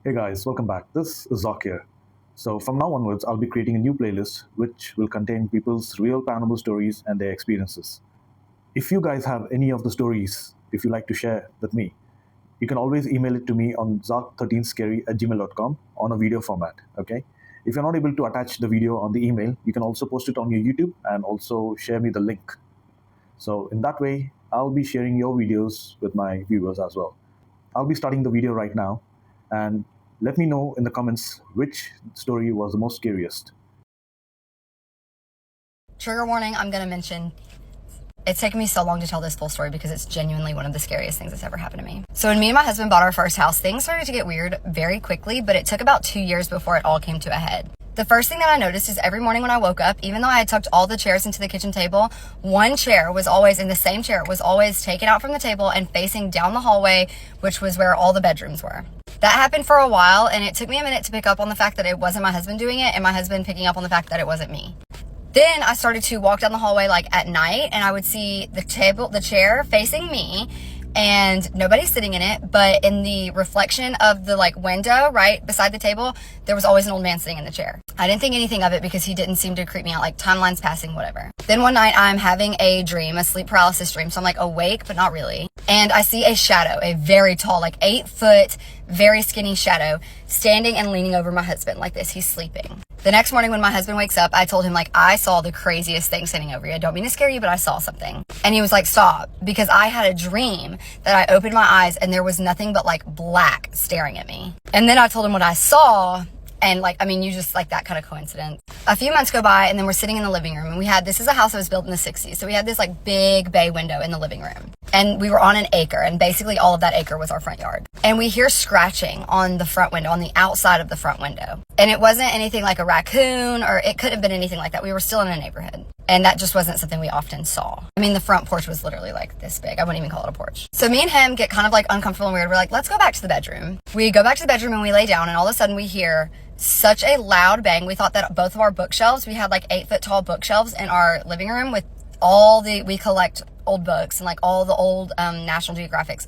Hey guys, welcome back. This is Zakir. So, from now onwards, I'll be creating a new playlist which will contain people's real paranormal stories and their experiences. If you guys have any of the stories, if you like to share with me, you can always email it to me on zak13scary@gmail.com on a video format. Okay? If you're not able to attach the video on the email, you can also post it on your YouTube and also share me the link. So, in that way, I'll be sharing your videos with my viewers as well. I'll be starting the video right now, and let me know in the comments which story was the most scariest. Trigger warning, I'm going to mention, it's taken me so long to tell this full story because it's genuinely one of the scariest things that's ever happened to me. So when me and my husband bought our first house, things started to get weird very quickly, but it took about 2 years before it all came to a head. The first thing that I noticed is every morning when I woke up, even though I had tucked all the chairs into the kitchen table, one chair was always in the same chair, was always taken out from the table and facing down the hallway, which was where all the bedrooms were. That happened for a while, and it took me a minute to pick up on the fact that it wasn't my husband doing it and my husband picking up on the fact that it wasn't me. Then I started to walk down the hallway like at night, and I would see the chair facing me, and nobody's sitting in it, but in the reflection of the window right beside the table, there was always an old man sitting in the chair. I didn't think anything of it because he didn't seem to creep me out, like timelines passing, whatever. Then one night I'm having a dream, a sleep paralysis dream. So I'm awake, but not really. And I see a shadow, a very tall, 8-foot, very skinny shadow standing and leaning over my husband like this. He's sleeping. The next morning when my husband wakes up, I told him I saw the craziest thing standing over you. I don't mean to scare you, but I saw something. And he was like, stop, because I had a dream that I opened my eyes and there was nothing but black staring at me. And then I told him what I saw. And you just that kind of coincidence. A few months go by, and then we're sitting in the living room, and this is a house that was built in the 60s. So we had this big bay window in the living room, and we were on an acre, and basically all of that acre was our front yard. And we hear scratching on the front window, on the outside of the front window. And it wasn't anything like a raccoon, or it could have been anything like that. We were still in a neighborhood. And that just wasn't something we often saw. The front porch was literally this big. I wouldn't even call it a porch. So me and him get kind of uncomfortable and weird. We're let's go back to the bedroom. We go back to the bedroom and we lay down, and all of a sudden we hear such a loud bang. We thought that both of our bookshelves, we had 8-foot tall bookshelves in our living room with we collect old books and all the old National Geographics.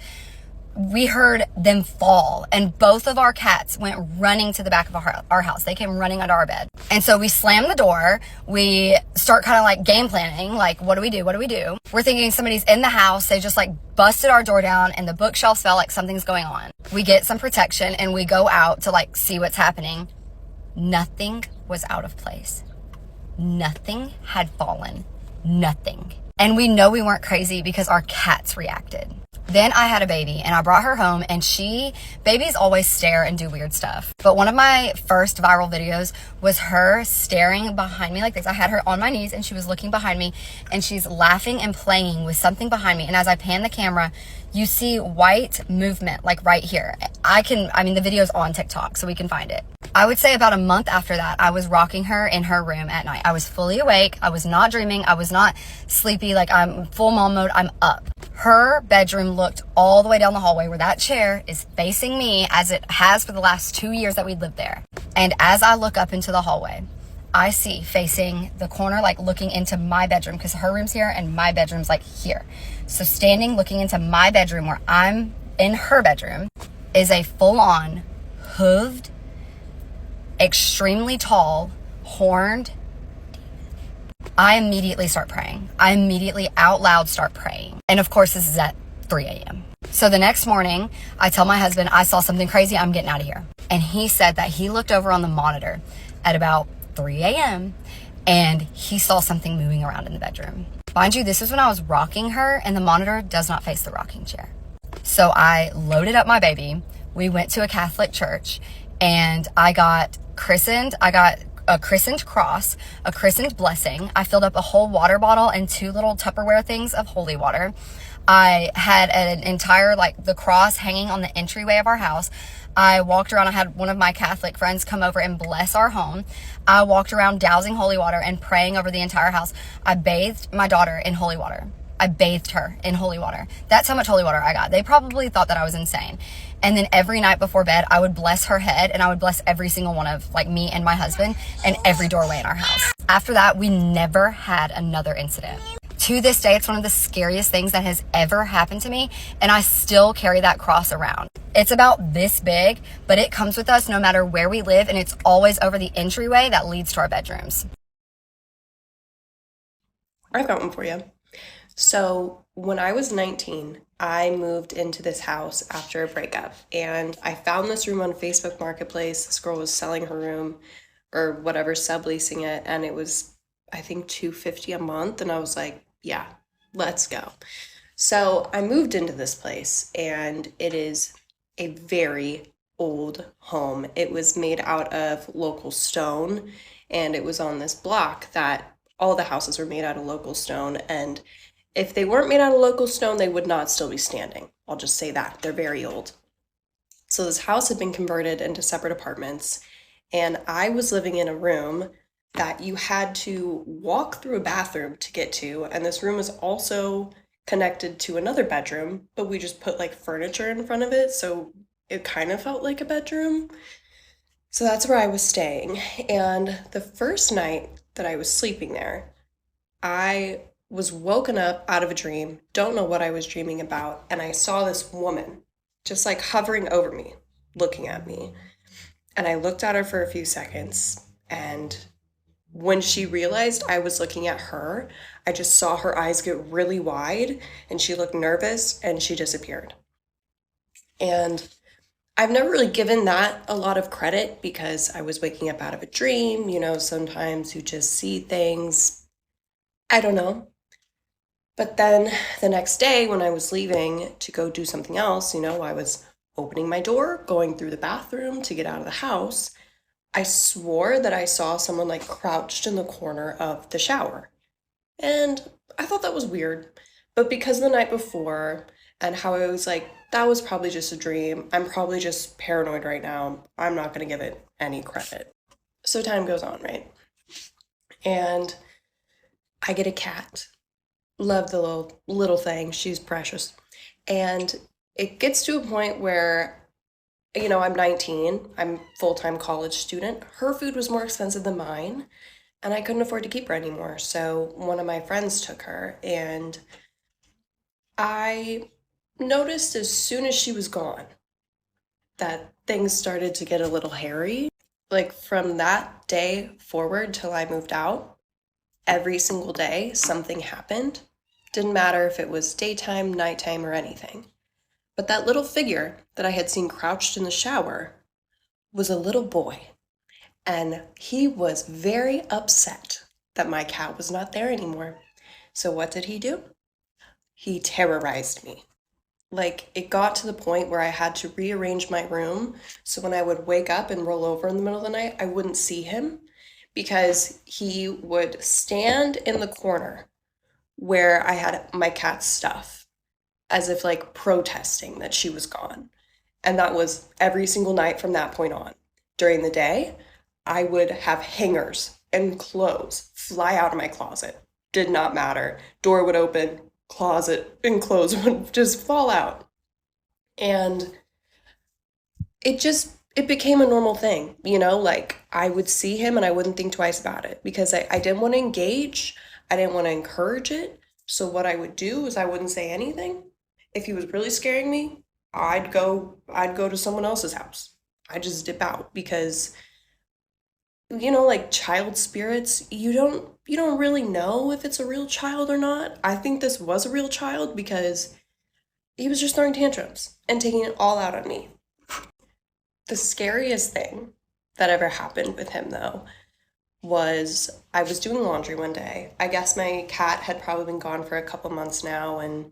We heard them fall, and both of our cats went running to the back of our house. They came running under our bed. And so we slammed the door. We start kind of game planning, what do we do? What do we do? We're thinking somebody's in the house. They just busted our door down, and the bookshelves fell, something's going on. We get some protection and we go out to see what's happening. Nothing was out of place. Nothing had fallen. Nothing. And we know we weren't crazy because our cats reacted. Then I had a baby, and I brought her home, and babies always stare and do weird stuff. But one of my first viral videos was her staring behind me like this. I had her on my knees, and she was looking behind me, and she's laughing and playing with something behind me. And as I pan the camera, you see white movement, right here. The video's on TikTok, so we can find it. I would say about a month after that, I was rocking her in her room at night. I was fully awake. I was not dreaming. I was not sleepy. I'm full mom mode. I'm up. Her bedroom looked all the way down the hallway where that chair is facing me, as it has for the last 2 years that we lived there. And as I look up into the hallway, I see facing the corner, looking into my bedroom, because her room's here and my bedroom's here. So standing, looking into my bedroom where I'm in her bedroom, is a full-on, hooved, extremely tall, horned. I immediately start praying. I immediately out loud start praying. And of course, this is at 3 a.m. So the next morning, I tell my husband, I saw something crazy. I'm getting out of here. And he said that he looked over on the monitor at about 3 a.m. and he saw something moving around in the bedroom. Mind you, this is when I was rocking her, and the monitor does not face the rocking chair. So I loaded up my baby. We went to a Catholic church, and I got christened. I got a christened cross, a christened blessing. I filled up a whole water bottle and 2 little Tupperware things of holy water. I had an entire, the cross hanging on the entryway of our house. I walked around. I had one of my Catholic friends come over and bless our home. I walked around dousing holy water and praying over the entire house. I bathed my daughter in holy water. I bathed her in holy water. That's how much holy water I got. They probably thought that I was insane. And then every night before bed, I would bless her head, and I would bless every single one of me and my husband and every doorway in our house. After that, we never had another incident. To this day, it's one of the scariest things that has ever happened to me, and I still carry that cross around. It's about this big, but it comes with us no matter where we live, and it's always over the entryway that leads to our bedrooms. I've got one for you. So, when I was 19, I moved into this house after a breakup, and I found this room on Facebook Marketplace. This girl was selling her room or whatever, subleasing it, and it was, I think, $250 a month. And I was like, yeah, let's go. So, I moved into this place, and it is a very old home. It was made out of local stone, and it was on this block that all the houses were made out of local stone. And if they weren't made out of local stone, they would not still be standing. I'll just say that. They're very old. So this house had been converted into separate apartments, and I was living in a room that you had to walk through a bathroom to get to, and this room is also connected to another bedroom, but we just put like furniture in front of it, so it kind of felt like a bedroom. So that's where I was staying. And the first night that I was sleeping there, I was woken up out of a dream, don't know what I was dreaming about, and I saw this woman just like hovering over me, looking at me. And I looked at her for a few seconds, and when she realized I was looking at her, I just saw her eyes get really wide, and she looked nervous, and she disappeared. And I've never really given that a lot of credit because I was waking up out of a dream. Sometimes you just see things. I don't know. But then the next day when I was leaving to go do something else, I was opening my door, going through the bathroom to get out of the house. I swore that I saw someone like crouched in the corner of the shower. And I thought that was weird. But because the night before and how I was like, that was probably just a dream. I'm probably just paranoid right now. I'm not going to give it any credit. So time goes on, right? And I get a cat. Love the little thing. She's precious. And it gets to a point where, I'm 19. I'm full-time college student. Her food was more expensive than mine, and I couldn't afford to keep her anymore. So one of my friends took her, and I noticed as soon as she was gone that things started to get a little hairy. Like from that day forward till I moved out, every single day something happened. Didn't matter if it was daytime, nighttime, or anything. But that little figure that I had seen crouched in the shower was a little boy. And he was very upset that my cat was not there anymore. So what did he do? He terrorized me. Like, it got to the point where I had to rearrange my room so when I would wake up and roll over in the middle of the night, I wouldn't see him because he would stand in the corner where I had my cat's stuff as if like protesting that she was gone. And that was every single night from that point on. During the day, I would have hangers and clothes fly out of my closet. Did not matter. Door would open, closet and clothes would just fall out. And it became a normal thing, like I would see him and I wouldn't think twice about it because I didn't want to engage. I didn't want to encourage it. So what I would do is I wouldn't say anything. If he was really scaring me, I'd go to someone else's house. I just dip out because like child spirits, you don't really know if it's a real child or not. I think this was a real child because he was just throwing tantrums and taking it all out on me. The scariest thing that ever happened with him though was I was doing laundry one day. I guess my cat had probably been gone for a couple months now, and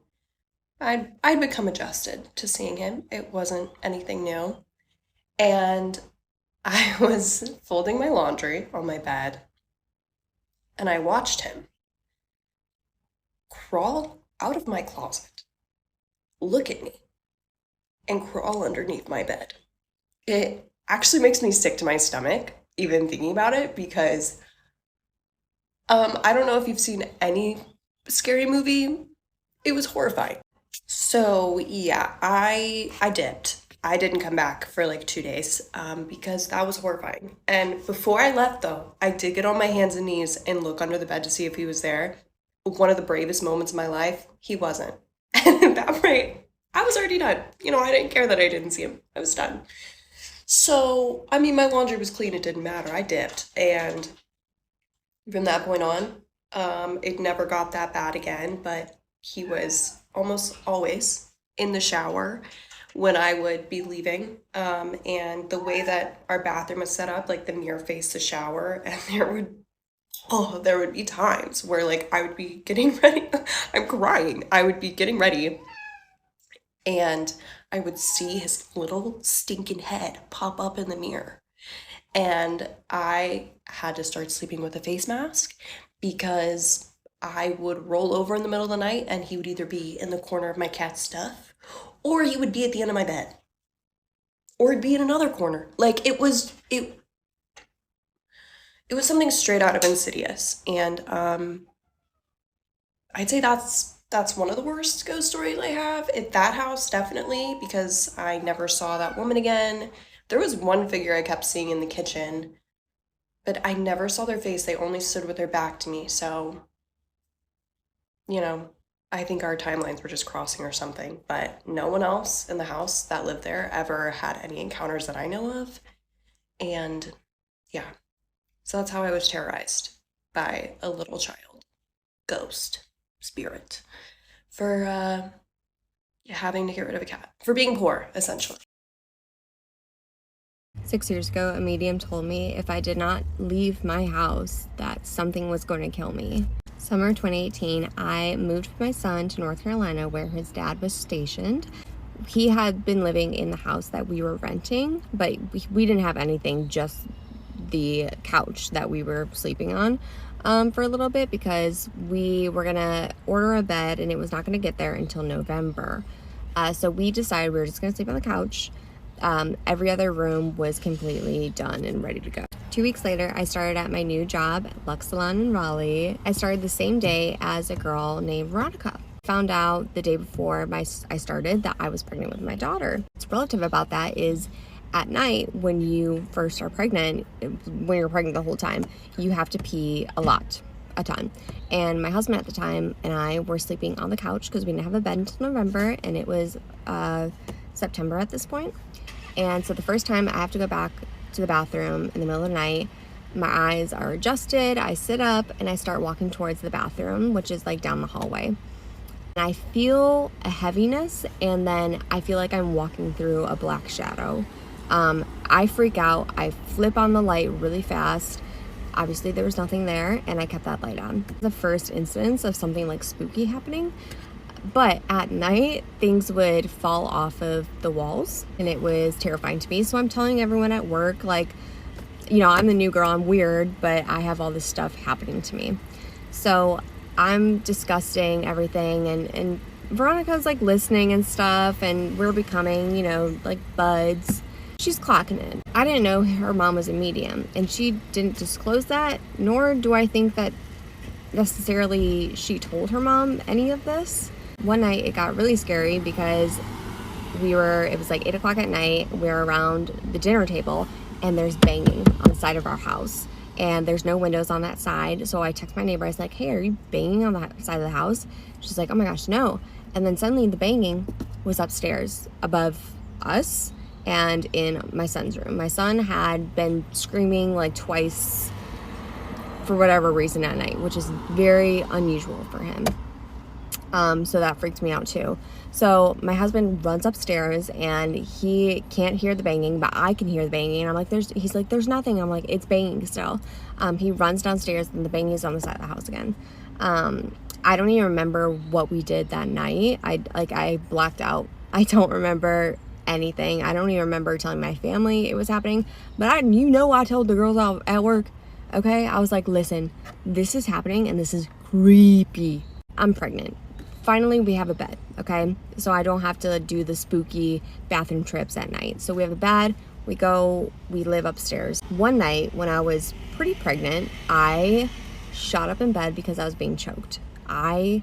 I'd become adjusted to seeing him. It wasn't anything new. And I was folding my laundry on my bed, and I watched him crawl out of my closet, look at me, and crawl underneath my bed. It actually makes me sick to my stomach, even thinking about it, because I don't know if you've seen any scary movie. It was horrifying. So yeah, I dipped. I didn't come back for like 2 days because that was horrifying. And before I left though, I did get on my hands and knees and look under the bed to see if he was there. One of the bravest moments of my life, he wasn't. And at that point, I was already done. I didn't care that I didn't see him. I was done. So, I mean, my laundry was clean. It didn't matter. I dipped. And from that point on, it never got that bad again, but he was almost always in the shower when I would be leaving. And the way that our bathroom was set up, like the mirror faced the shower, and there would be times where like I would be getting ready. I'm crying. I would be getting ready and I would see his little stinking head pop up in the mirror. And I had to start sleeping with a face mask because I would roll over in the middle of the night and he would either be in the corner of my cat's stuff or he would be at the end of my bed or he'd be in another corner. Like it was something straight out of Insidious. And I'd say that's one of the worst ghost stories I have at that house, definitely, because I never saw that woman again. There was one figure I kept seeing in the kitchen, but I never saw their face. They only stood with their back to me. So, I think our timelines were just crossing or something. But no one else in the house that lived there ever had any encounters that I know of. And yeah, so that's how I was terrorized by a little child, ghost, spirit, for having to get rid of a cat, for being poor, essentially. 6 years ago, a medium told me if I did not leave my house, that something was going to kill me. Summer 2018, I moved with my son to North Carolina where his dad was stationed. He had been living in the house that we were renting, but we didn't have anything, just the couch that we were sleeping on for a little bit because we were gonna order a bed and it was not gonna get there until November. So we decided we were just gonna sleep on the couch. Every other room was completely done and ready to go. 2 weeks later, I started at my new job at Lux Salon in Raleigh. I started the same day as a girl named Veronica. Found out the day before I started that I was pregnant with my daughter. What's relative about that is at night when you first are pregnant, when you're pregnant the whole time, you have to pee a ton. And my husband at the time and I were sleeping on the couch because we didn't have a bed until November and it was September at this point. And so the first time I have to go back to the bathroom in the middle of the night, my eyes are adjusted, I sit up and I start walking towards the bathroom, which is like down the hallway. And I feel a heaviness and then I feel like I'm walking through a black shadow. I freak out, I flip on the light really fast. Obviously there was nothing there and I kept that light on. The first instance of something like spooky happening. But at night, things would fall off of the walls and it was terrifying to me. So I'm telling everyone at work, like, I'm the new girl, I'm weird, but I have all this stuff happening to me. So I'm discussing everything and Veronica's like listening and stuff and we're becoming, like buds. She's clocking it. I didn't know her mom was a medium and she didn't disclose that, nor do I think that necessarily she told her mom any of this. One night it got really scary because it was like 8 o'clock at night, we're around the dinner table and there's banging on the side of our house and there's no windows on that side. So I text my neighbor, I was like, hey, are you banging on the side of the house? She's like, oh my gosh, no. And then suddenly the banging was upstairs above us and in my son's room. My son had been screaming like twice for whatever reason at night, which is very unusual for him. So that freaked me out too. So my husband runs upstairs and he can't hear the banging, but I can hear the banging. And I'm like, he's like, there's nothing. I'm like, it's banging still. He runs downstairs and the banging is on the side of the house again. I don't even remember what we did that night. I blacked out. I don't remember anything. I don't even remember telling my family it was happening, but I told the girls out at work. Okay. I was like, listen, this is happening and this is creepy. I'm pregnant. Finally, we have a bed, okay? So I don't have to do the spooky bathroom trips at night. So we have a bed, we live upstairs. One night when I was pretty pregnant, I shot up in bed because I was being choked. And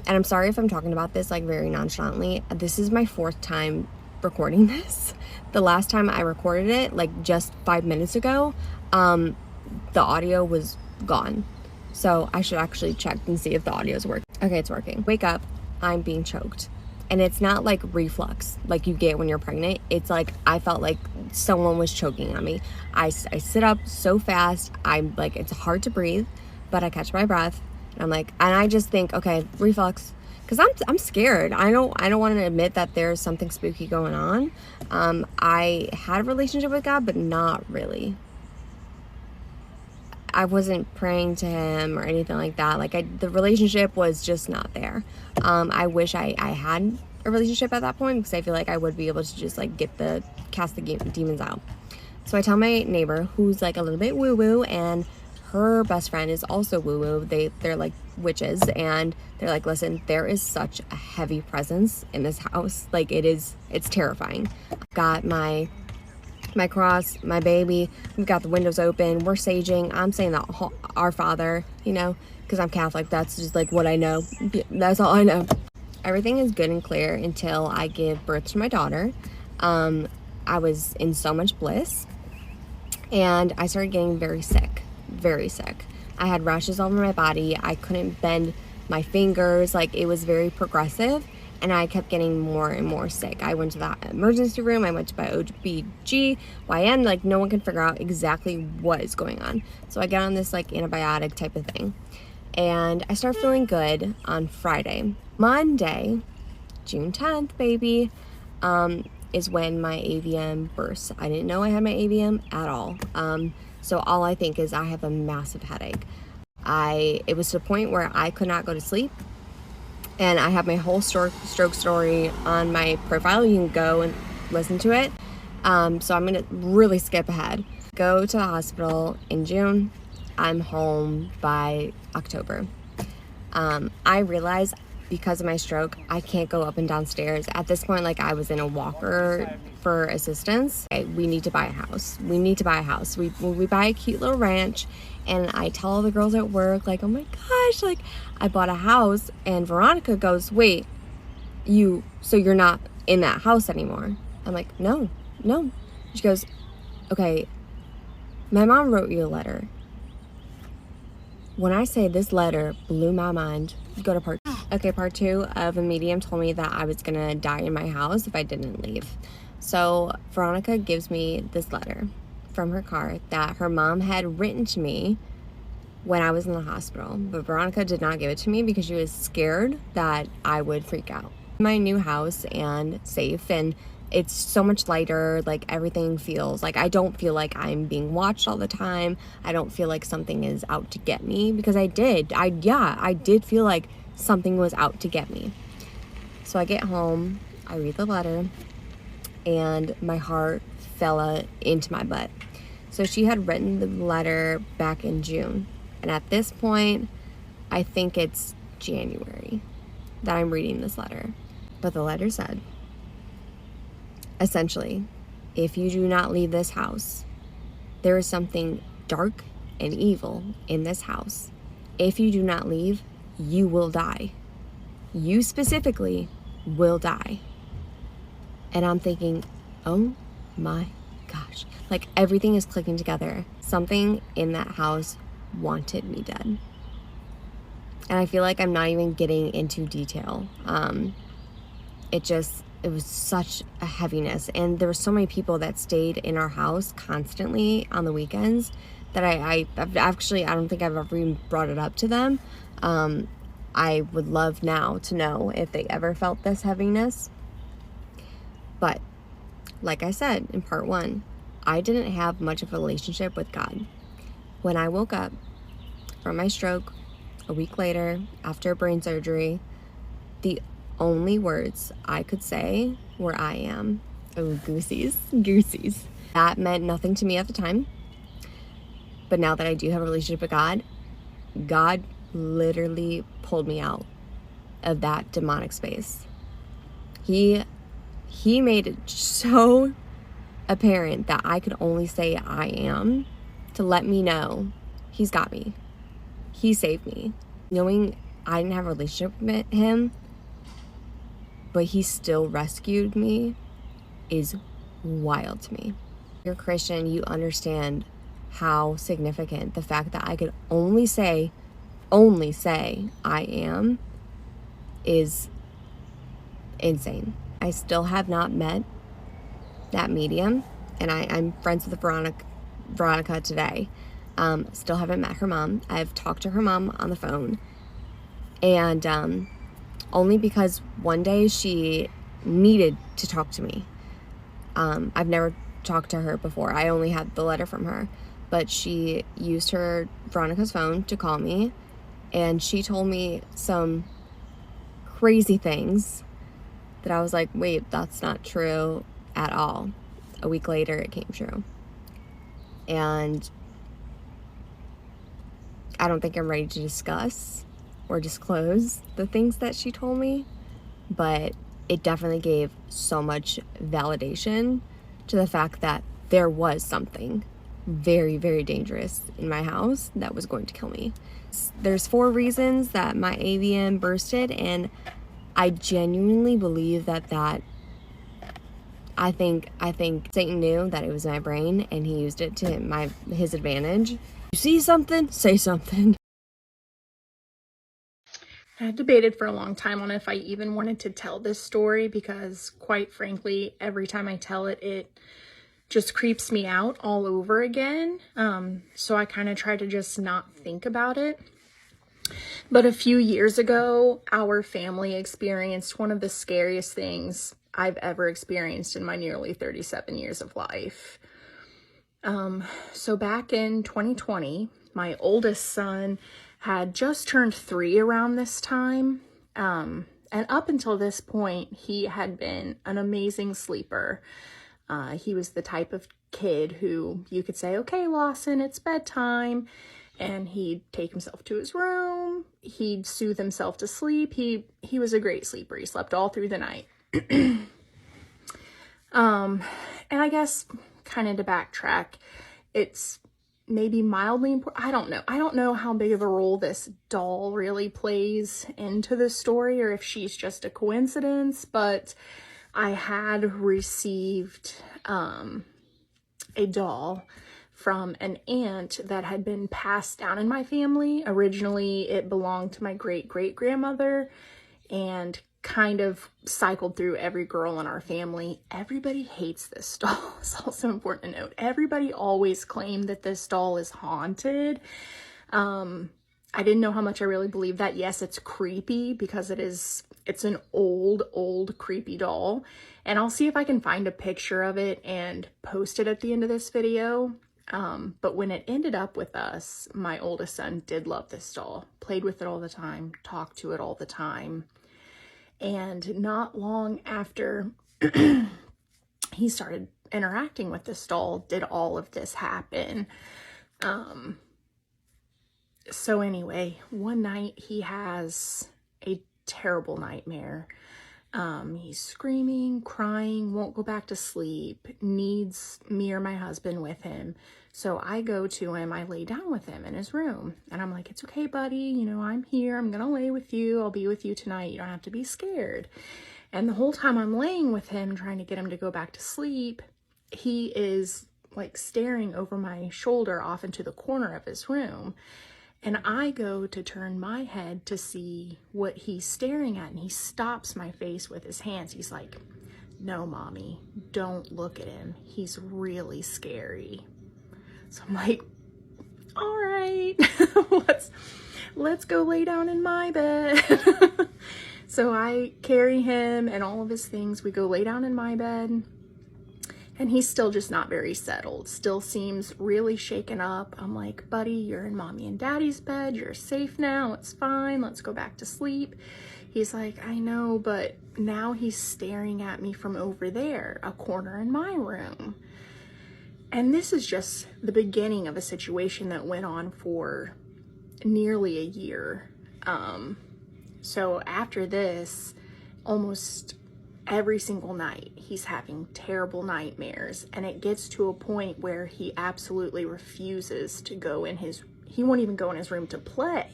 I'm sorry if I'm talking about this like very nonchalantly. This is my 4th time recording this. The last time I recorded it, like just 5 minutes ago, the audio was gone. So I should actually check and see if the audio is working. Okay, it's working. Wake up, I'm being choked. And it's not like reflux like you get when you're pregnant. It's like I felt like someone was choking on me. I sit up so fast. I'm like, it's hard to breathe, but I catch my breath. And I'm like, and I just think, okay, reflux. Because I'm scared. I don't want to admit that there's something spooky going on. I had a relationship with God, but not really. I wasn't praying to him or anything like that. Like the relationship was just not there. I wish I had a relationship at that point, because I feel like I would be able to just like cast the demons out. So I tell my neighbor, who's like a little bit woo woo, and her best friend is also woo woo. They're like witches, and they're like, listen, there is such a heavy presence in this house. Like it's terrifying. I've got my cross, my baby, we've got the windows open, we're saging. I'm saying that Our Father, you know, because I'm Catholic. That's just like what I know. That's all I know. Everything is good and clear until I give birth to my daughter. I was in so much bliss, and I started getting very sick. I had rashes all over my body. I couldn't bend my fingers. Like, it was very progressive, and I kept getting more and more sick. I went to the emergency room. I went to my OB/GYN. Like, no one can figure out exactly what is going on. So I get on this like antibiotic type of thing, and I start feeling good on Friday. Monday, June 10th, baby, is when my AVM bursts. I didn't know I had my AVM at all. So all I think is I have a massive headache. It was to the point where I could not go to sleep. And I have my whole stroke story on my profile. You can go and listen to it. So I'm gonna really skip ahead. Go to the hospital in June. I'm home by October. I realized because of my stroke, I can't go up and downstairs. At this point, like, I was in a walker for assistance. Okay, we need to buy a house. We buy a cute little ranch, and I tell all the girls at work, like, oh my gosh, like, I bought a house. And Veronica goes, wait, so you're not in that house anymore? I'm like, no. She goes, okay, my mom wrote you a letter. When I say this letter blew my mind, go to part 2. Okay, part 2 of a medium told me that I was gonna die in my house if I didn't leave. So Veronica gives me this letter from her car that her mom had written to me when I was in the hospital. But Veronica did not give it to me because she was scared that I would freak out. My new house and safe, and it's so much lighter. Like, everything feels like I don't feel like I'm being watched all the time. I don't feel like something is out to get me, because I did feel like something was out to get me. So I get home, I read the letter, and my heart fell into my butt. So she had written the letter back in June, and at this point, I think it's January that I'm reading this letter. But the letter said, essentially, if you do not leave this house, there is something dark and evil in this house. If you do not leave, you will die. You specifically will die. And I'm thinking, oh my gosh. Like, everything is clicking together. Something in that house wanted me dead. And I feel like I'm not even getting into detail. It was such a heaviness, and there were so many people that stayed in our house constantly on the weekends that I don't think I've ever even brought it up to them. I would love now to know if they ever felt this heaviness. But like I said in part 1, I didn't have much of a relationship with God. When I woke up from my stroke a week later after brain surgery, the only words I could say were I am. Oh, goosies. That meant nothing to me at the time. But now that I do have a relationship with God, God literally pulled me out of that demonic space. He made it so apparent that I could only say I am to let me know he's got me. He saved me. Knowing I didn't have a relationship with him, but he still rescued me, is wild to me. If you're a Christian, you understand how significant the fact that I could only say I am is insane. I still have not met that medium, and I'm friends with Veronica today. Still haven't met her mom. I've talked to her mom on the phone, and only because one day she needed to talk to me. I've never talked to her before. I only had the letter from her, but she used Veronica's phone to call me, and she told me some crazy things that I was like, wait, that's not true at all. A week later, it came true. And I don't think I'm ready to discuss or disclose the things that she told me, but it definitely gave so much validation to the fact that there was something very, very dangerous in my house that was going to kill me. There's 4 reasons that my AVM bursted, and I genuinely believe that I think Satan knew that it was my brain, and he used it to his advantage. You see something? Say something. I had debated for a long time on if I even wanted to tell this story because, quite frankly, every time I tell it, it just creeps me out all over again. So I kind of try to just not think about it. But a few years ago, our family experienced one of the scariest things I've ever experienced in my nearly 37 years of life. So back in 2020, my oldest son had just turned 3 around this time. And up until this point, he had been an amazing sleeper. He was the type of kid who you could say, okay, Lawson, it's bedtime. And he'd take himself to his room. He'd soothe himself to sleep. He was a great sleeper. He slept all through the night. And I guess kind of to backtrack, it's maybe mildly important. I don't know how big of a role this doll really plays into the story or if she's just a coincidence, but I had received a doll from an aunt that had been passed down in my family. Originally, it belonged to my great-great-grandmother and kind of cycled through every girl in our family. Everybody hates this doll. It's also important to note. Everybody always claimed that this doll is haunted. I didn't know how much I really believed that. Yes, it's creepy because it's an old creepy doll. And I'll see if I can find a picture of it and post it at the end of this video. But when it ended up with us, my oldest son did love this doll, played with it all the time, talked to it all the time. And not long after he started interacting with this doll, did all of this happen. So anyway, one night he has a terrible nightmare. He's screaming, crying, won't go back to sleep, needs me or my husband with him. So I go to him, I lay down with him in his room, and I'm like, it's okay, buddy, you know, I'm here, I'm gonna lay with you, I'll be with you tonight, you don't have to be scared. And the whole time I'm laying with him, trying to get him to go back to sleep, he is like staring over my shoulder off into the corner of his room. And I go to turn my head to see what he's staring at, and he stops my face with his hands. He's like, no, mommy, don't look at him. He's really scary. So I'm like, all right, let's go lay down in my bed. So I carry him and all of his things. We go lay down in my bed. And he's still just not very settled, still seems really shaken up. I'm like, buddy, you're in mommy and daddy's bed. You're safe now. It's fine. Let's go back to sleep. He's like, I know, but now he's staring at me from over there, a corner in my room. And this is just the beginning of a situation that went on for nearly a year. So after this, almost every single night he's having terrible nightmares, and it gets to a point where he absolutely refuses to go in he won't even go in his room to play.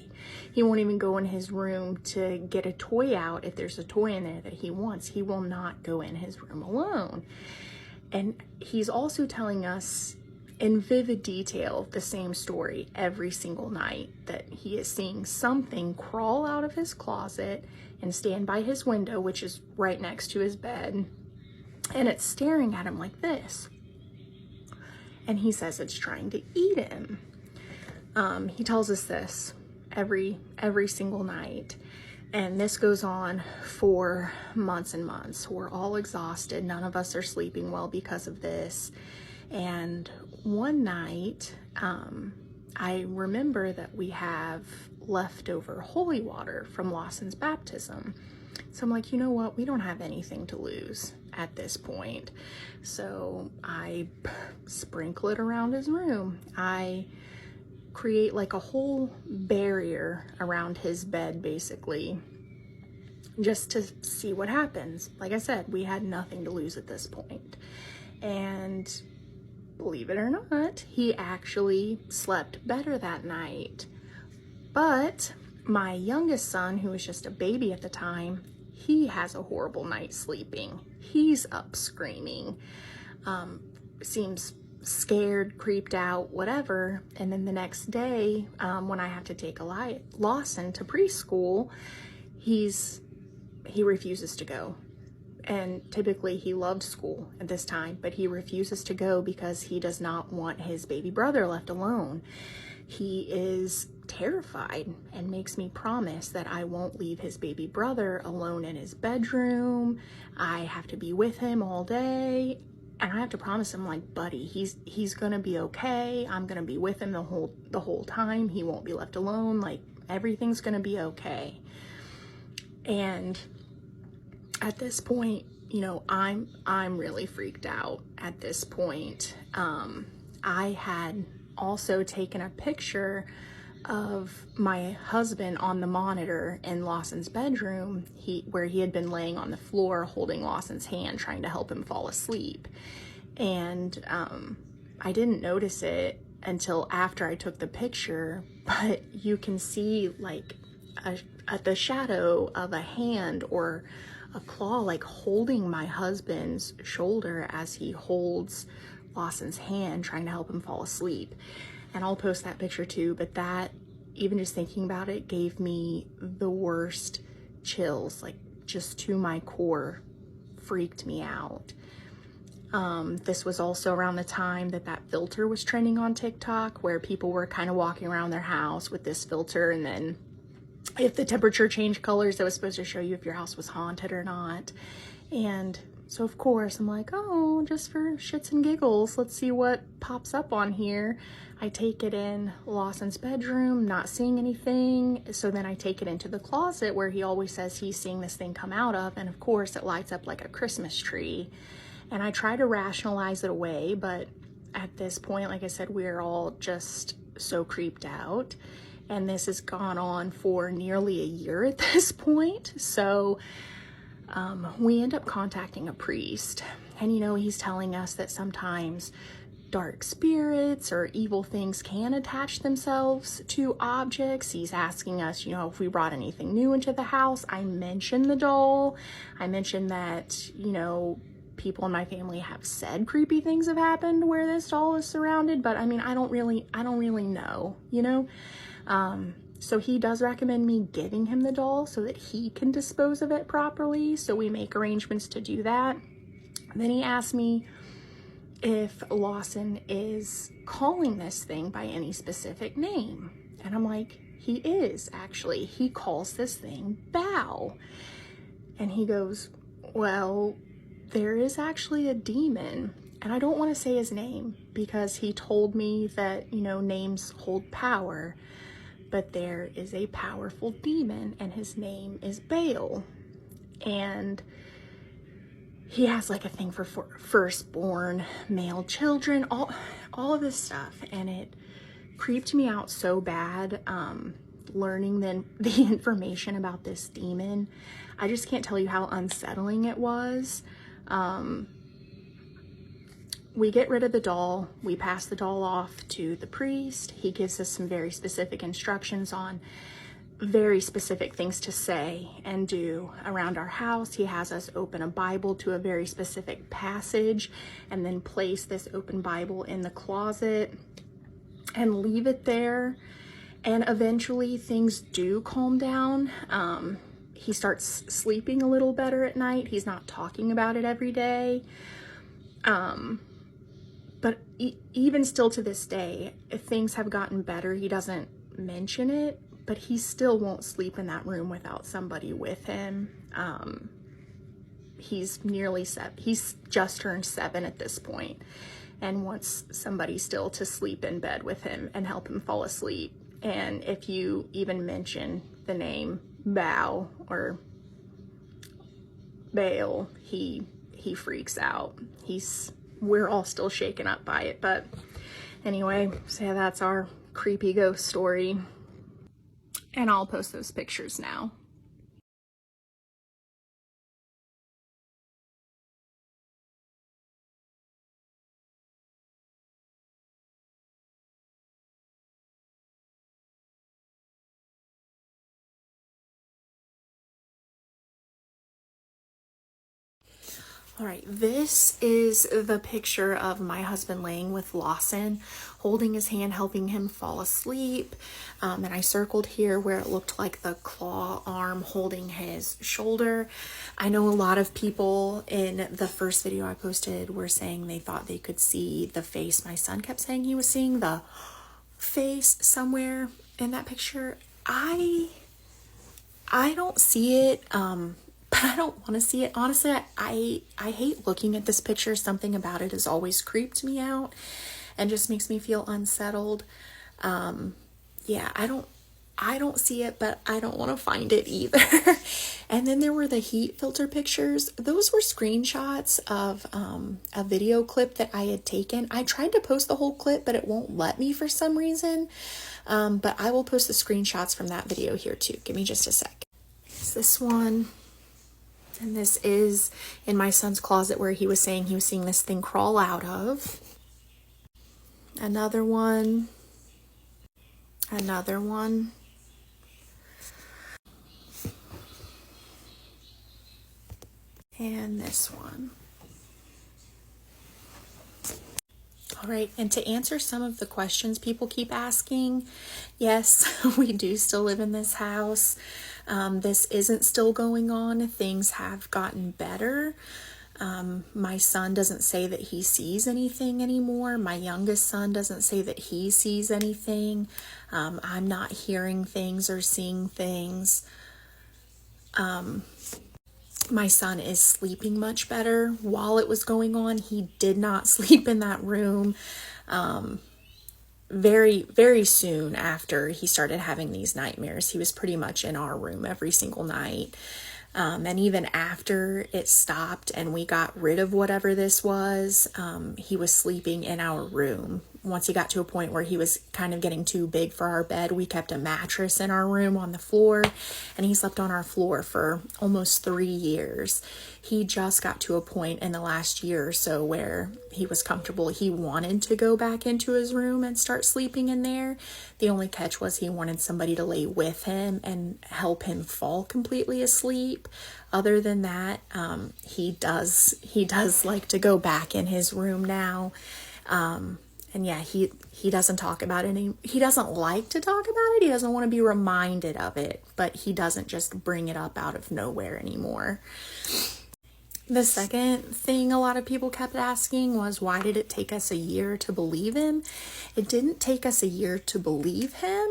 He won't even go in his room to get a toy out. If there's a toy in there that he wants, he will not go in his room alone. And he's also telling us in vivid detail the same story every single night, that he is seeing something crawl out of his closet and stand by his window, which is right next to his bed, and it's staring at him like this. And he says it's trying to eat him. He tells us this every single night. And this goes on for months and months. We're all exhausted. None of us are sleeping well because of this. And one night, I remember that we have leftover holy water from Lawson's baptism. So I'm like, you know what? We don't have anything to lose at this point. So I sprinkle it around his room. I create like a whole barrier around his bed, basically, just to see what happens. Like I said, we had nothing to lose at this point. And believe it or not, he actually slept better that night. But my youngest son, who was just a baby at the time, he has a horrible night sleeping. He's up screaming, seems scared, creeped out, whatever. And then the next day, when I have to take Lawson to preschool, he refuses to go. And typically he loved school at this time, but he refuses to go because he does not want his baby brother left alone. He is terrified and makes me promise that I won't leave his baby brother alone in his bedroom. I have to be with him all day. And I have to promise him, like, buddy, he's gonna be okay. I'm gonna be with him the whole time. He won't be left alone. Like, everything's gonna be okay. And at this point, you know, I'm really freaked out at this point. I had also taken a picture of my husband on the monitor in Lawson's bedroom, where he had been laying on the floor holding Lawson's hand, trying to help him fall asleep. And I didn't notice it until after I took the picture, but you can see like the shadow of a hand or a claw like holding my husband's shoulder as he holds Lawson's hand, trying to help him fall asleep. And I'll post that picture too, but that, even just thinking about it, gave me the worst chills, like just to my core, freaked me out. This was also around the time that filter was trending on TikTok, where people were kind of walking around their house with this filter, and then if the temperature changed colors, that was supposed to show you if your house was haunted or not. And so of course I'm like, oh, just for shits and giggles, let's see what pops up on here. I take it in Lawson's bedroom, not seeing anything. So then I take it into the closet where he always says he's seeing this thing come out of. And of course it lights up like a Christmas tree. And I try to rationalize it away, but at this point, like I said, we're all just so creeped out. And this has gone on for nearly a year at this point. So we end up contacting a priest, and you know, he's telling us that sometimes dark spirits or evil things can attach themselves to objects. He's asking us, you know, if we brought anything new into the house. I mentioned the doll. I mentioned that, you know, people in my family have said creepy things have happened where this doll is surrounded, but I mean, I don't really know, you know? So he does recommend me giving him the doll so that he can dispose of it properly. So we make arrangements to do that. Then he asked me if Lawson is calling this thing by any specific name. And I'm like, he is actually. He calls this thing Bao. And he goes, well, there is actually a demon. And I don't want to say his name because he told me that, you know, names hold power. But there is a powerful demon, and his name is Baal. And he has like a thing for firstborn male children, all of this stuff. And it creeped me out so bad, learning the information about this demon. I just can't tell you how unsettling it was. We get rid of the doll. We pass the doll off to the priest. He gives us some very specific instructions on very specific things to say and do around our house. He has us open a Bible to a very specific passage and then place this open Bible in the closet and leave it there. And eventually things do calm down. He starts sleeping a little better at night. He's not talking about it every day. But even still to this day, if things have gotten better, he doesn't mention it, but he still won't sleep in that room without somebody with him. He's nearly 7. He's just turned 7 at this point and wants somebody still to sleep in bed with him and help him fall asleep. And if you even mention the name Bao or Baal, he freaks out. We're all still shaken up by it. But anyway, so yeah, that's our creepy ghost story. And I'll post those pictures now. All right, this is the picture of my husband laying with Lawson, holding his hand, helping him fall asleep. And I circled here where it looked like the claw arm holding his shoulder. I know a lot of people in the first video I posted were saying they thought they could see the face. My son kept saying he was seeing the face somewhere in that picture. I don't see it. But I don't want to see it. Honestly, I hate looking at this picture. Something about it has always creeped me out and just makes me feel unsettled. Yeah, I don't see it, but I don't want to find it either. And then there were the heat filter pictures. Those were screenshots of a video clip that I had taken. I tried to post the whole clip, but it won't let me for some reason. But I will post the screenshots from that video here too. Give me just a sec. It's this one. And this is in my son's closet where he was saying he was seeing this thing crawl out of. Another one. Another one. And this one. All right, and to answer some of the questions people keep asking, yes, we do still live in this house. This isn't still going on. Things have gotten better. My son doesn't say that he sees anything anymore. My youngest son doesn't say that he sees anything. I'm not hearing things or seeing things. My son is sleeping much better. While it was going on, he did not sleep in that room. Very, very soon after he started having these nightmares, he was pretty much in our room every single night. And even after it stopped and we got rid of whatever this was, he was sleeping in our room. Once he got to a point where he was kind of getting too big for our bed, we kept a mattress in our room on the floor, and he slept on our floor for almost 3 years. He just got to a point in the last year or so where he was comfortable. He wanted to go back into his room and start sleeping in there. The only catch was he wanted somebody to lay with him and help him fall completely asleep. Other than that, he does like to go back in his room now. And yeah, he doesn't talk about it. He doesn't like to talk about it. He doesn't want to be reminded of it, but he doesn't just bring it up out of nowhere anymore. The second thing a lot of people kept asking was, why did it take us a year to believe him? It didn't take us a year to believe him.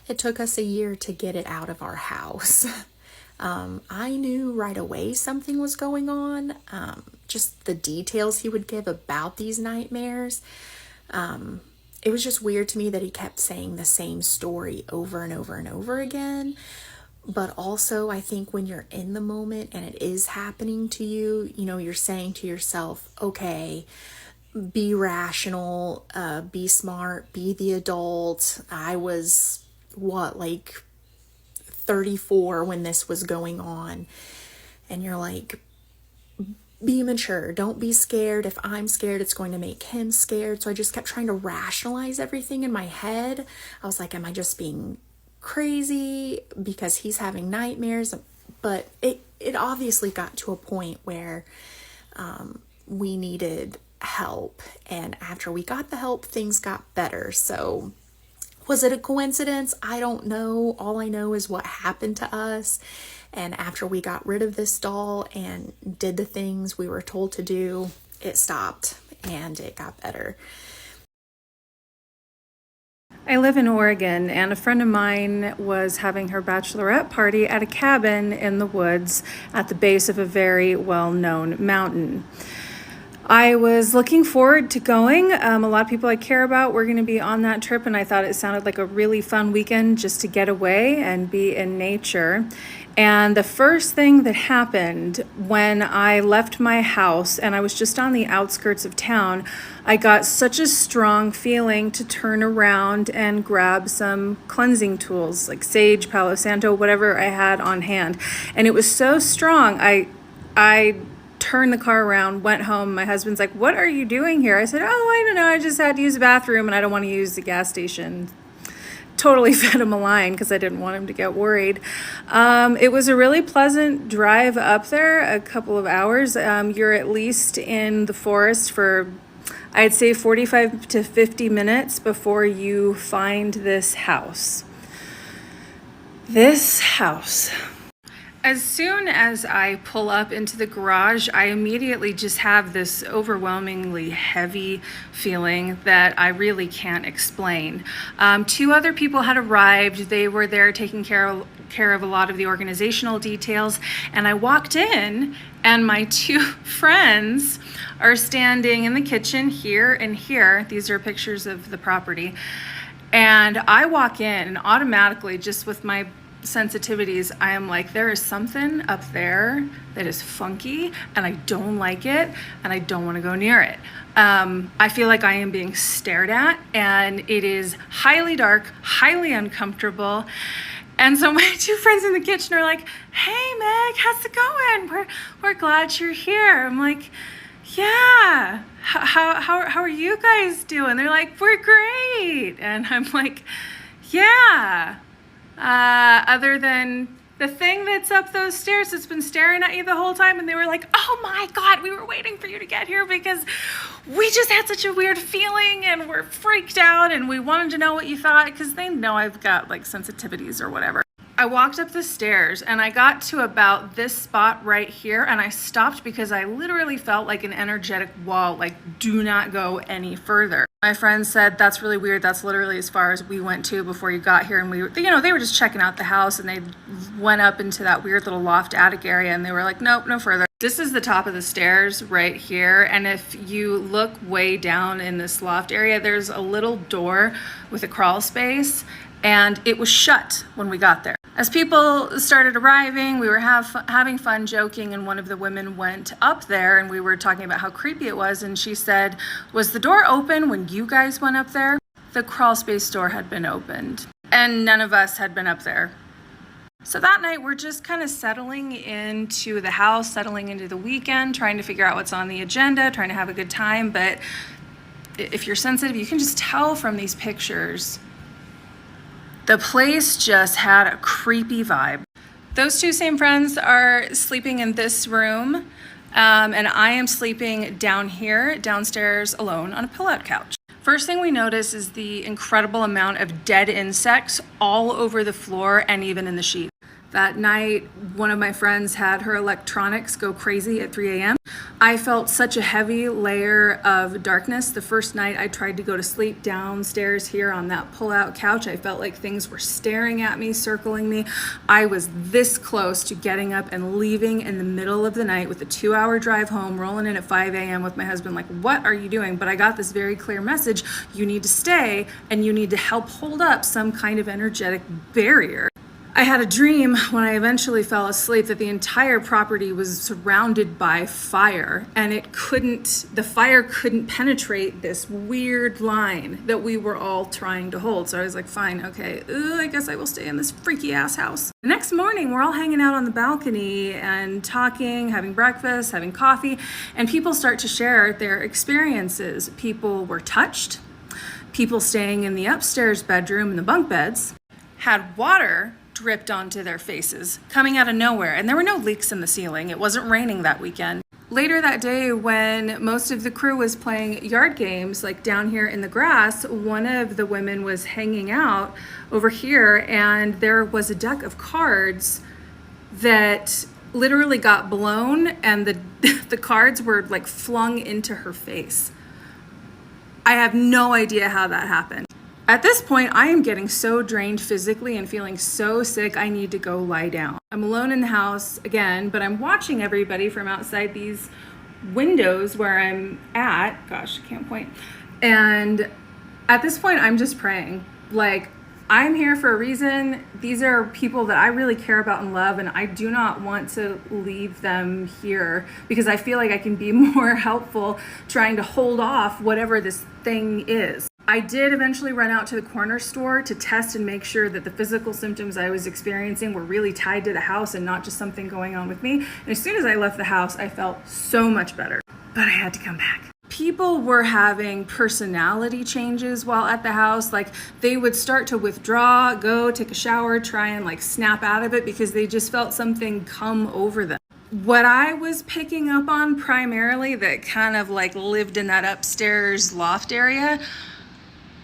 It took us a year to get it out of our house. I knew right away something was going on. Just the details he would give about these nightmares. It was just weird to me that he kept saying the same story over and over and over again. But also, I think when you're in the moment and it is happening to you, you're saying to yourself, okay, be rational, be smart, be the adult. I was, 34 when this was going on. And you're like, be mature. Don't be scared. If I'm scared, it's going to make him scared. So I just kept trying to rationalize everything in my head. I was like, am I just being crazy because he's having nightmares, but it obviously got to a point where we needed help. And after we got the help, things got better. So was it a coincidence? I don't know. All I know is what happened to us. And after we got rid of this doll and did the things we were told to do, it stopped and it got better. I live in Oregon, and a friend of mine was having her bachelorette party at a cabin in the woods at the base of a very well-known mountain. I was looking forward to going. A lot of people I care about were going to be on that trip, and I thought it sounded like a really fun weekend just to get away and be in nature. And the first thing that happened when I left my house and I was just on the outskirts of town, I got such a strong feeling to turn around and grab some cleansing tools like sage, Palo Santo, whatever I had on hand. And it was so strong, I turned the car around, went home. My husband's like, "What are you doing here?" I said, "Oh, I don't know. I just had to use the bathroom and I don't want to use the gas station." Totally fed him a line because I didn't want him to get worried. It was a really pleasant drive up there, a couple of hours. You're at least in the forest for, I'd say, 45 to 50 minutes before you find this house. This house. As soon as I pull up into the garage, I immediately just have this overwhelmingly heavy feeling that I really can't explain. 2 other people had arrived. They were there taking care of a lot of the organizational details. And I walked in, and my 2 friends are standing in the kitchen here and here. These are pictures of the property. And I walk in, and automatically, just with my sensitivities, I am like, there is something up there that is funky and I don't like it and I don't want to go near it. I feel like I am being stared at, and it is highly dark, highly uncomfortable. And so my 2 friends in the kitchen are like, "Hey Meg, how's it going? We're glad you're here." I'm like, "Yeah, how are you guys doing?" They're like, "We're great." And I'm like, "Yeah. Other than the thing that's up those stairs that's been staring at you the whole time." And they were like, "Oh my God, we were waiting for you to get here because we just had such a weird feeling and we're freaked out and we wanted to know what you thought," because they know I've got like sensitivities or whatever. I walked up the stairs and I got to about this spot right here, and I stopped because I literally felt like an energetic wall, like, do not go any further. My friend said, "That's really weird. That's literally as far as we went to before you got here." And we were, they were just checking out the house, and they went up into that weird little loft attic area, and they were like, "Nope, no further." This is the top of the stairs right here. And if you look way down in this loft area, there's a little door with a crawl space, and it was shut when we got there. As people started arriving, we were having fun joking, and one of the women went up there and we were talking about how creepy it was, and she said, "Was the door open when you guys went up there?" The crawl space door had been opened, and none of us had been up there. So that night, we're just kind of settling into the house, settling into the weekend, trying to figure out what's on the agenda, trying to have a good time. But if you're sensitive, you can just tell from these pictures, the place just had a creepy vibe. Those 2 same friends are sleeping in this room, and I am sleeping down here, downstairs, alone on a pull-out couch. First thing we notice is the incredible amount of dead insects all over the floor and even in the sheets. That night, one of my friends had her electronics go crazy at 3 a.m. I felt such a heavy layer of darkness. The first night I tried to go to sleep downstairs here on that pull-out couch, I felt like things were staring at me, circling me. I was this close to getting up and leaving in the middle of the night with a 2-hour drive home, rolling in at 5 a.m. with my husband, like, "What are you doing?" But I got this very clear message: you need to stay and you need to help hold up some kind of energetic barrier. I had a dream when I eventually fell asleep that the entire property was surrounded by fire, and the fire couldn't penetrate this weird line that we were all trying to hold. So I was like, fine, okay, I guess I will stay in this freaky ass house. The next morning, we're all hanging out on the balcony and talking, having breakfast, having coffee, and people start to share their experiences. People were touched, people staying in the upstairs bedroom in the bunk beds had water dripped onto their faces, coming out of nowhere. And there were no leaks in the ceiling. It wasn't raining that weekend. Later that day, when most of the crew was playing yard games, like down here in the grass, one of the women was hanging out over here, and there was a deck of cards that literally got blown, and the cards were like flung into her face. I have no idea how that happened. At this point, I am getting so drained physically and feeling so sick, I need to go lie down. I'm alone in the house again, but I'm watching everybody from outside these windows where I'm at. Gosh, I can't point. And at this point, I'm just praying. Like, I'm here for a reason. These are people that I really care about and love, and I do not want to leave them here because I feel like I can be more helpful trying to hold off whatever this thing is. I did eventually run out to the corner store to test and make sure that the physical symptoms I was experiencing were really tied to the house and not just something going on with me. And as soon as I left the house, I felt so much better, but I had to come back. People were having personality changes while at the house. Like, they would start to withdraw, go take a shower, try and like snap out of it because they just felt something come over them. What I was picking up on primarily that kind of like lived in that upstairs loft area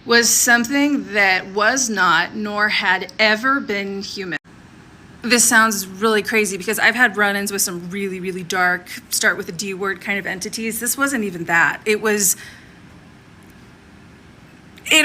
was something that was not nor had ever been human. This sounds really crazy because I've had run-ins with some really, really dark, start with a D word kind of entities. This wasn't even that. It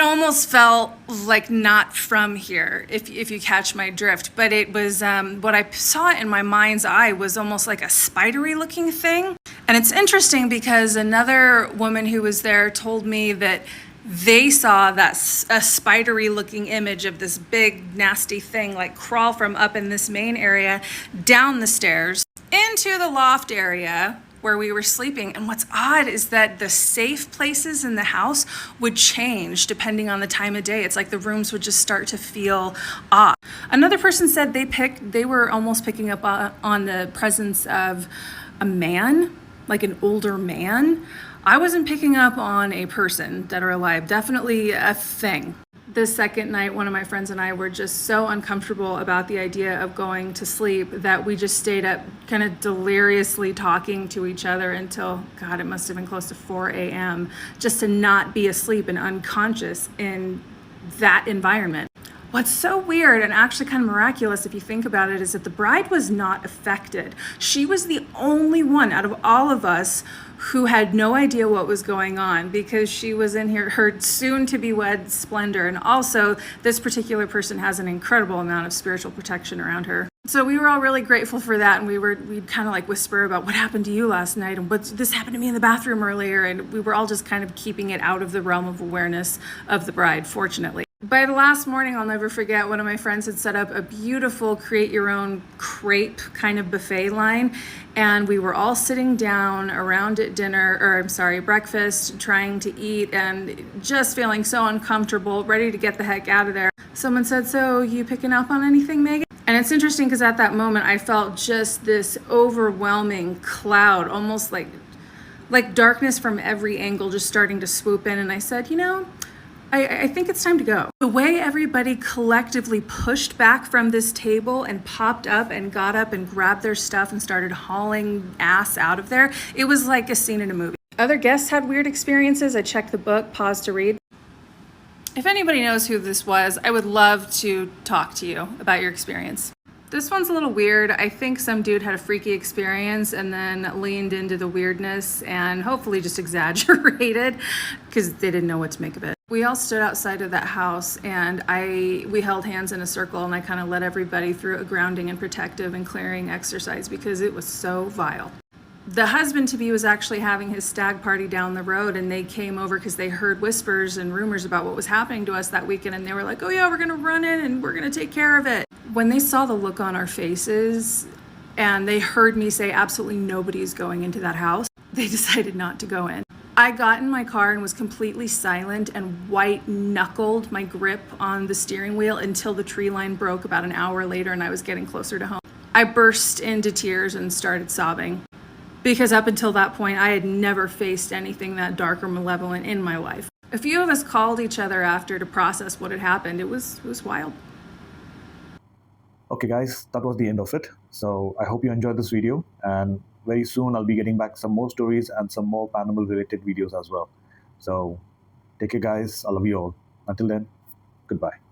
almost felt like not from here, if you catch my drift. But it was, what I saw in my mind's eye was almost like a spidery looking thing. And it's interesting because another woman who was there told me that they saw a spidery looking image of this big nasty thing like crawl from up in this main area down the stairs into the loft area where we were sleeping. And what's odd is that the safe places in the house would change depending on the time of day. It's like the rooms would just start to feel off. Another person said they were almost picking up on the presence of a man, like an older man. I wasn't picking up on a person, dead or alive, definitely a thing. The second night, one of my friends and I were just so uncomfortable about the idea of going to sleep that we just stayed up kind of deliriously talking to each other until, God, it must have been close to 4 a.m. just to not be asleep and unconscious in that environment. What's so weird and actually kind of miraculous if you think about it is that the bride was not affected. She was the only one out of all of us who had no idea what was going on because she was in her soon-to-be-wed splendor. And also, this particular person has an incredible amount of spiritual protection around her. So we were all really grateful for that, and we'd kind of like whisper about what happened to you last night and this happened to me in the bathroom earlier, and we were all just kind of keeping it out of the realm of awareness of the bride, fortunately. By the last morning, I'll never forget, one of my friends had set up a beautiful create your own crepe kind of buffet line, and we were all sitting down around at breakfast, trying to eat and just feeling so uncomfortable, ready to get the heck out of there. Someone said, "So you picking up on anything, Megan?" And it's interesting because at that moment I felt just this overwhelming cloud, almost like darkness from every angle just starting to swoop in, and I said, I think it's time to go. The way everybody collectively pushed back from this table and popped up and got up and grabbed their stuff and started hauling ass out of there, it was like a scene in a movie. Other guests had weird experiences. I checked the book, paused to read. If anybody knows who this was, I would love to talk to you about your experience. This one's a little weird. I think some dude had a freaky experience and then leaned into the weirdness and hopefully just exaggerated because they didn't know what to make of it. We all stood outside of that house and we held hands in a circle, and I kind of led everybody through a grounding and protective and clearing exercise because it was so vile. The husband-to-be was actually having his stag party down the road, and they came over because they heard whispers and rumors about what was happening to us that weekend, and they were like, "Oh yeah, we're gonna run in and we're gonna take care of it." When they saw the look on our faces and they heard me say absolutely nobody's going into that house, they decided not to go in. I got in my car and was completely silent and white-knuckled my grip on the steering wheel until the tree line broke about an hour later and I was getting closer to home. I burst into tears and started sobbing because up until that point, I had never faced anything that dark or malevolent in my life. A few of us called each other after to process what had happened. It was wild. Okay, guys, that was the end of it. So I hope you enjoyed this video, and very soon I'll be getting back some more stories and some more paranormal related videos as well. So take care, guys. I love you all. Until then, goodbye.